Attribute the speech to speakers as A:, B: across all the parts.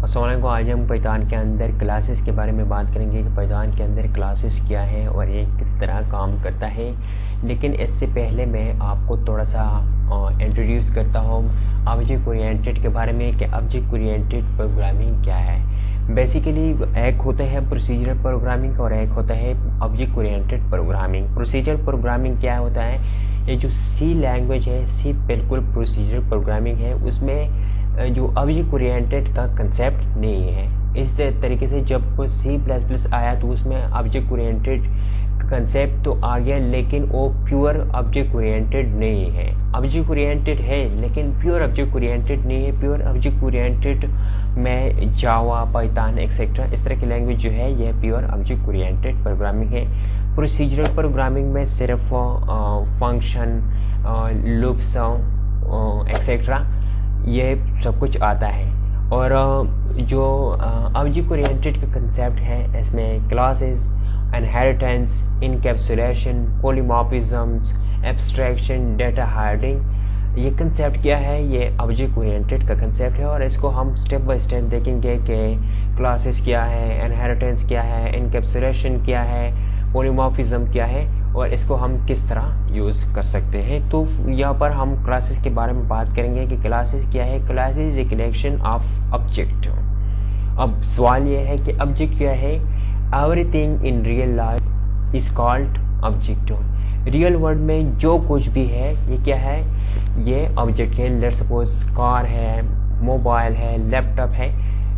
A: अस्सलाम वालेकुम। आज हम पाइथन के अंदर क्लासेस के बारे में बात करेंगे कि पाइथन के अंदर क्लासेस क्या है और ये किस तरह काम करता है। लेकिन इससे पहले मैं आपको थोड़ा सा इंट्रोड्यूस करता हूँ ऑब्जेक्ट ओरिएंटेड के बारे में कि ऑब्जेक्ट ओरिएंटेड प्रोग्रामिंग क्या है। बेसिकली एक होता है प्रोसीजरल प्रोग्रामिंग और एक होता है object oriented programming. Procedural programming क्या होता है, ये जो सी लैंग्वेज है, सी बिल्कुल प्रोसीजरल प्रोग्रामिंग है। उसमें जो ऑब्जेक्ट ओरिएंटेड का कंसेप्ट नहीं है। इस तरीके से जब C++ आया तो उसमें ऑब्जेक्ट ओरिएंटेड कंसेप्ट तो आ गया, लेकिन वो प्योर ऑब्जेक्ट ओरिएंटेड नहीं है। ऑब्जेक्ट ओरिएंटेड है लेकिन प्योर ऑब्जेक्ट ओरिएंटेड नहीं है। प्योर ऑब्जेक्ट ओरिएंटेड में जावा, पाइथन एक्सेट्रा इस तरह की लैंग्वेज जो है यह प्योर ऑब्जेक्ट ओरिएंटेड प्रोग्रामिंग है। प्रोसीजरल प्रोग्रामिंग में सिर्फ फंक्शन, लूप्स एक्सेट्रा ये सब कुछ आता है। और जो ऑब्जेक्ट ओरिएंटेड का कंसेप्ट है इसमें classes, inheritance, encapsulation, polymorphisms, abstraction, data hiding, ये कंसेप्ट क्या है, ये ऑब्जेक्ट ओरिएंटेड का कंसेप्ट है। और इसको हम स्टेप बाय स्टेप देखेंगे कि क्लासेस क्या है, इनहेरिटेंस क्या है, इनकैप्सुलेशन क्या है, पॉलीमॉर्फिज्म क्या है और इसको हम किस तरह यूज़ कर सकते हैं। तो यहाँ पर हम क्लासेस के बारे में बात करेंगे कि क्लासेस क्या है। Classes is a collection of object. अब सवाल ये है कि ऑब्जेक्ट क्या है। Everything in real life is called object. Real world में जो कुछ भी है ये क्या है, ये ऑब्जेक्ट है। लेट्स सपोज कार है, मोबाइल है, लैपटॉप है,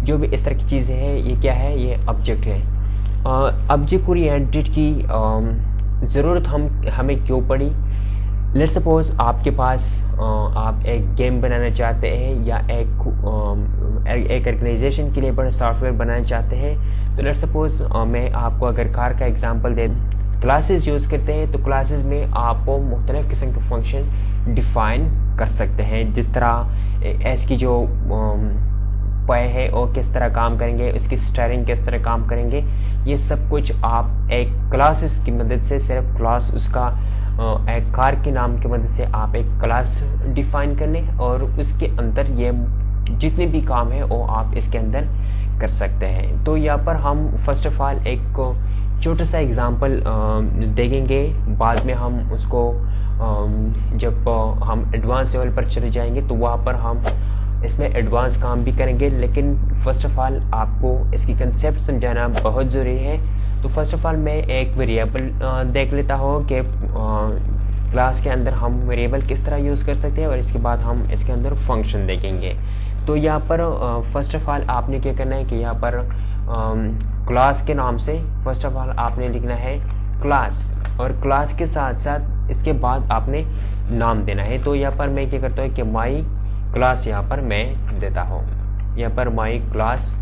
A: जो भी इस तरह की चीज़ें हैं ये क्या है, ये ऑब्जेक्ट है। ऑब्जेक्ट ओरिएंटेड की ज़रूरत हमें क्यों पड़ी। लेट्स सपोज आपके पास आप एक गेम बनाना चाहते हैं या एक ऑर्गेनाइजेशन के लिए बड़ा सॉफ्टवेयर बनाना चाहते हैं। तो लेट्स सपोज मैं आपको अगर कार का एग्जांपल दे, क्लासेस यूज़ करते हैं तो क्लासेस में आप मुख्तलिफ़ किस्म के फंक्शन डिफ़ाइन कर सकते हैं। जिस तरह एस की जो पाए है और किस तरह काम करेंगे, उसकी स्टेयरिंग किस तरह काम करेंगे, ये सब कुछ आप एक क्लासेस की मदद से, सिर्फ क्लास उसका एक कार के नाम की मदद से आप एक क्लास डिफाइन कर लें और उसके अंदर ये जितने भी काम है वो आप इसके अंदर कर सकते हैं। तो यहाँ पर हम फर्स्ट ऑफ ऑल एक छोटा सा एग्जांपल देखेंगे, बाद में हम उसको जब हम एडवांस लेवल पर चले जाएंगे तो वहाँ पर हम इसमें एडवांस काम भी करेंगे। लेकिन फ़र्स्ट ऑफ़ ऑल आपको इसकी कंसेप्ट समझाना बहुत ज़रूरी है। तो फर्स्ट ऑफ़ ऑल मैं एक वेरिएबल देख लेता हूँ कि क्लास के अंदर हम वेरिएबल किस तरह यूज़ कर सकते हैं और इसके बाद हम इसके अंदर फंक्शन देखेंगे। तो यहाँ पर फर्स्ट ऑफ़ ऑल आपने क्या करना है कि यहाँ पर क्लास के नाम से फर्स्ट ऑफ़ ऑल आपने लिखना है क्लास, और क्लास के साथ साथ इसके बाद आपने नाम देना है। तो यहाँ पर मैं क्या करता हूँ कि माई क्लास यहाँ पर मैं देता हूँ। यहाँ पर माई क्लास,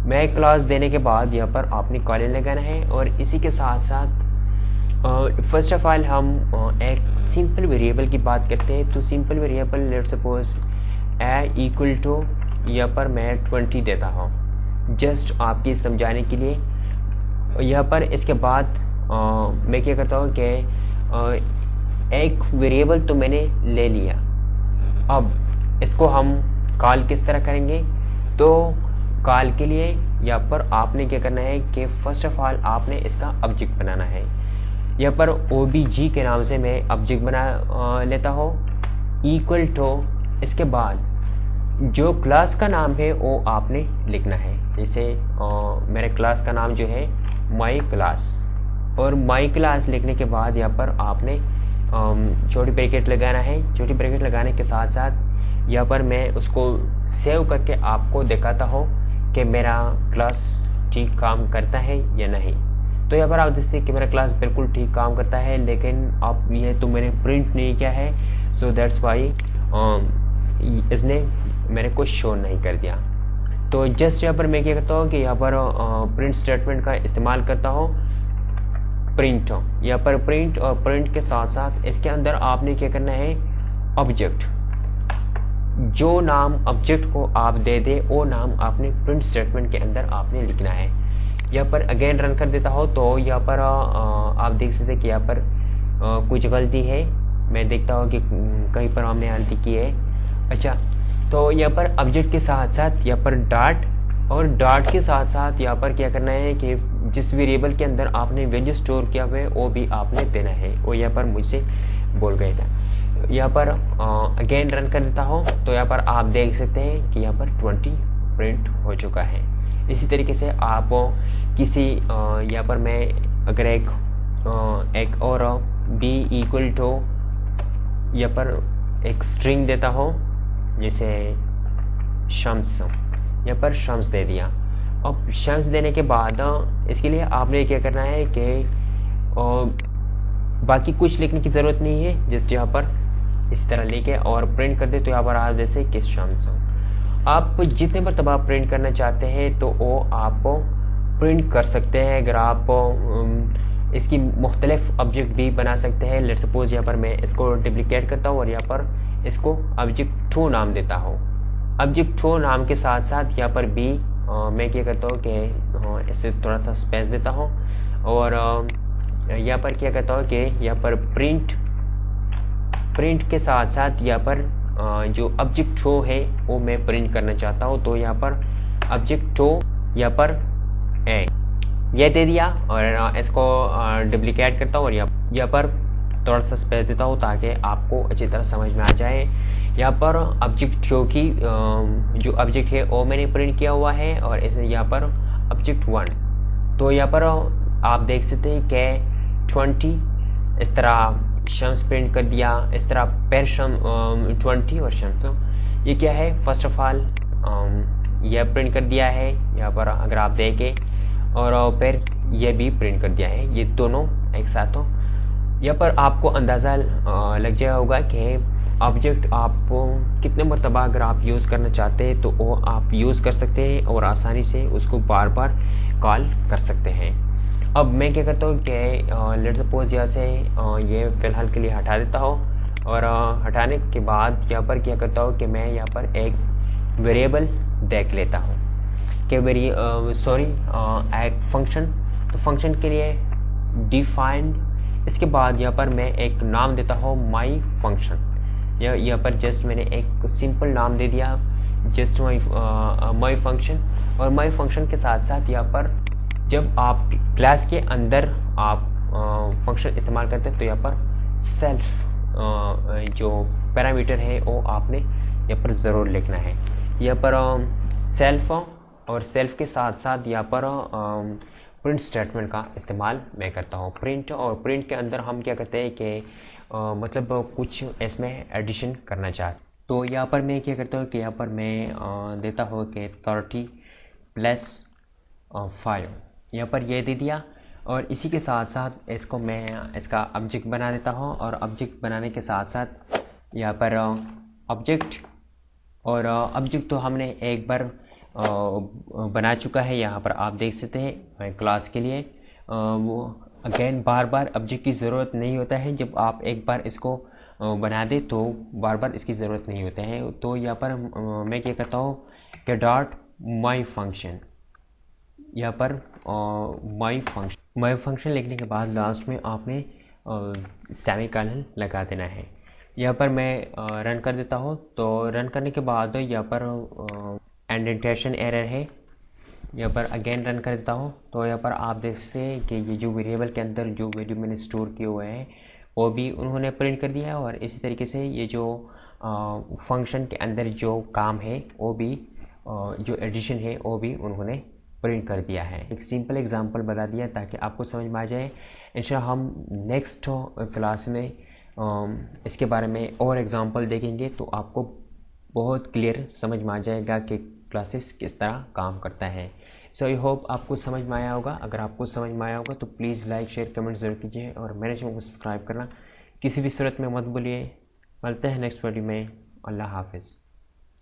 A: मैं क्लास देने के बाद यहाँ पर आपने कॉलन लगाना है। और इसी के साथ साथ फर्स्ट ऑफ ऑल हम एक सिंपल वेरिएबल की बात करते हैं। तो simple variable let's suppose A equal to, यहाँ पर मैं 20 देता हूँ जस्ट आपकी समझाने के लिए। यहाँ पर इसके बाद मैं क्या करता हूँ कि एक वेरिएबल तो मैंने ले लिया, अब इसको हम कॉल किस तरह करेंगे। तो कॉल के लिए यहाँ पर आपने क्या करना है कि फर्स्ट ऑफ ऑल आपने इसका ऑब्जेक्ट बनाना है। यहाँ पर OBJ के नाम से मैं ऑब्जेक्ट बना लेता हूँ इक्वल टू, इसके बाद जो क्लास का नाम है वो आपने लिखना है। जैसे मेरे क्लास का नाम जो है माई क्लास, और माई क्लास लिखने के बाद यहाँ पर आपने छोटी ब्रैकेट लगाना है। छोटी ब्रैकेट लगाने के साथ साथ यहाँ पर मैं उसको सेव करके आपको दिखाता हूँ कि मेरा क्लास ठीक काम करता है या नहीं। तो यहाँ पर आप देखते हैं कि मेरा क्लास बिल्कुल ठीक काम करता है, लेकिन अब ये तो मैंने प्रिंट नहीं किया है, सो दैट्स वाई इसने मेरे को शो नहीं कर दिया। तो जस्ट यहाँ पर मैं क्या करता हूँ कि यहाँ पर प्रिंट स्टेटमेंट का इस्तेमाल करता हूँ, प्रिंट। यहाँ पर प्रिंट और प्रिंट के साथ साथ इसके अंदर आपने क्या करना है, ऑब्जेक्ट, जो नाम ऑब्जेक्ट को आप दे दे वो नाम आपने प्रिंट स्टेटमेंट के अंदर आपने लिखना है। यहाँ पर अगेन रन कर देता हो तो यहाँ पर आप देख सकते हैं कि यहाँ पर कुछ गलती है। मैं देखता हूँ कि कहीं पर हमने गलती की है। अच्छा, तो यहाँ पर ऑब्जेक्ट के साथ साथ यहाँ पर डॉट और डॉट के साथ साथ यहाँ पर क्या करना है कि जिस वेरिएबल के अंदर आपने वैल्यू स्टोर किया हुआ है वो भी आपने देना है। वो यहाँ पर मुझसे बोल गए थे। यहाँ पर अगेन रन कर देता हूँ तो यहाँ पर आप देख सकते हैं कि यहाँ पर 20 प्रिंट हो चुका है। इसी तरीके से आप किसी यहाँ पर मैं अगर एक और बी इक्वल टू यहाँ पर एक स्ट्रिंग देता हूँ, जैसे शम्स, यहाँ पर शम्स दे दिया। अब शम्स देने के बाद इसके लिए आपने क्या करना है कि बाकी कुछ लिखने की ज़रूरत नहीं है। जस्ट यहाँ पर इस तरह लेके और प्रिंट कर दे तो यहाँ पर आप जैसे कि शम्स। आप जितने मरतबा प्रिंट करना चाहते हैं तो वो आप प्रिंट कर सकते हैं। अगर आप इसकी मुख्तलिफ ऑब्जेक्ट भी बना सकते हैं। लेट्स सपोज यहाँ पर मैं इसको डुप्लिकेट करता हूँ और यहाँ पर इसको ऑब्जेक्ट 2 नाम देता हूँ। ऑब्जेक्ट 2 नाम के साथ साथ यहाँ पर भी मैं क्या करता हूँ कि इससे थोड़ा सा स्पेस देता हूँ और यहाँ पर क्या करता हूँ कि यहाँ पर प्रिंट के साथ साथ यहाँ पर जो ऑब्जेक्ट 2 है वो मैं प्रिंट करना चाहता हूँ। तो यहाँ पर ऑब्जेक्ट 2 यहाँ पर ए ये दे दिया और इसको डुप्लिकेट करता हूँ और यहाँ पर थोड़ा सा स्पेस देता हूँ ताकि आपको अच्छी तरह समझ में आ जाए। यहाँ पर ऑब्जेक्ट की जो ऑब्जेक्ट है वो मैंने प्रिंट किया हुआ है और इसे यहाँ पर ऑब्जेक्ट 1। तो यहाँ पर आप देख सकते हैं कि 20 इस तरह शम्स प्रिंट कर दिया, इस तरह पेर 20 और शम्स। तो ये क्या है, फर्स्ट ऑफ ऑल यह प्रिंट कर दिया है यहाँ पर अगर आप देखें, और फिर ये भी प्रिंट कर दिया है, ये दोनों एक साथ हो। यहाँ पर आपको अंदाज़ा लग जाया होगा कि ऑब्जेक्ट आप कितने मरतबा अगर आप यूज़ करना चाहते हैं तो वो आप यूज़ कर सकते हैं और आसानी से उसको बार बार कॉल कर सकते हैं। अब मैं क्या करता हूँ कि लेट्स सपोज यहाँ से ये फ़िलहाल के लिए हटा देता हूँ और हटाने के बाद यहाँ पर क्या करता हूँ कि मैं यहाँ पर एक वेरिएबल देख लेता हूँ कि एक फंक्शन। तो फंक्शन के लिए डिफाइंड, इसके बाद यहाँ पर मैं एक नाम देता हूँ माई फंक्शन। यहाँ पर जस्ट मैंने एक सिंपल नाम दे दिया, जस्ट माई फंक्शन। और माई फंक्शन के साथ साथ यहाँ पर जब आप क्लास के अंदर आप फंक्शन इस्तेमाल करते हैं तो यहाँ पर सेल्फ जो पैरामीटर है वो आपने यहाँ पर ज़रूर लिखना है। यहाँ पर सेल्फ और सेल्फ के साथ साथ यहाँ पर प्रिंट स्टेटमेंट का इस्तेमाल मैं करता हूँ। प्रिंट और प्रिंट के अंदर हम क्या करते हैं कि मतलब कुछ इसमें एडिशन करना चाहते। तो यहाँ पर मैं क्या करता हूँ कि यहाँ पर मैं देता हूँ कि 30 + 5, यहाँ पर ये दे दिया। और इसी के साथ साथ इसको मैं इसका ऑब्जेक्ट बना देता हूँ और ऑब्जेक्ट बनाने के साथ साथ यहाँ पर ऑब्जेक्ट तो हमने एक बार बना चुका है। यहाँ पर आप देख सकते हैं क्लास के लिए वो अगेन बार बार ऑब्जेक्ट की ज़रूरत नहीं होता है। जब आप एक बार इसको बना दे तो बार बार इसकी ज़रूरत नहीं होता है। तो यहाँ पर मैं क्या करता हूँ कि डॉट माई फंक्शन, यहाँ पर माई फंक्शन लिखने के बाद लास्ट में आपने सेमीकोलन लगा देना है। यहाँ पर मैं रन कर देता हूँ। तो रन करने के बाद यहाँ पर इंडेंटेशन एरर है, यहाँ पर अगेन रन कर देता हूँ। तो यहाँ पर आप देख सकते हैं कि ये जो वेरिएबल के अंदर जो वैल्यू मैंने स्टोर किए हुए हैं वो भी उन्होंने प्रिंट कर दिया है। और इसी तरीके से ये जो फंक्शन के अंदर जो काम है वो भी जो एडिशन है वो भी उन्होंने प्रिंट कर दिया है। एक सिंपल एग्जांपल बता दिया ताकि आपको समझ में आ जाए। इंशाल्लाह हम नेक्स्ट क्लास में इसके बारे में और एग्जांपल देखेंगे तो आपको बहुत क्लियर समझ में आ जाएगा कि क्लासेस किस तरह काम करता है। सो आई होप आपको समझ में आया होगा। अगर आपको समझ में आया होगा तो प्लीज़ लाइक शेयर कमेंट ज़रूर कीजिए और मेरे चैनल को सब्सक्राइब करना किसी भी सूरत में मत भूलिए। मिलते हैं नेक्स्ट वीडियो में। अल्लाह हाफिज़।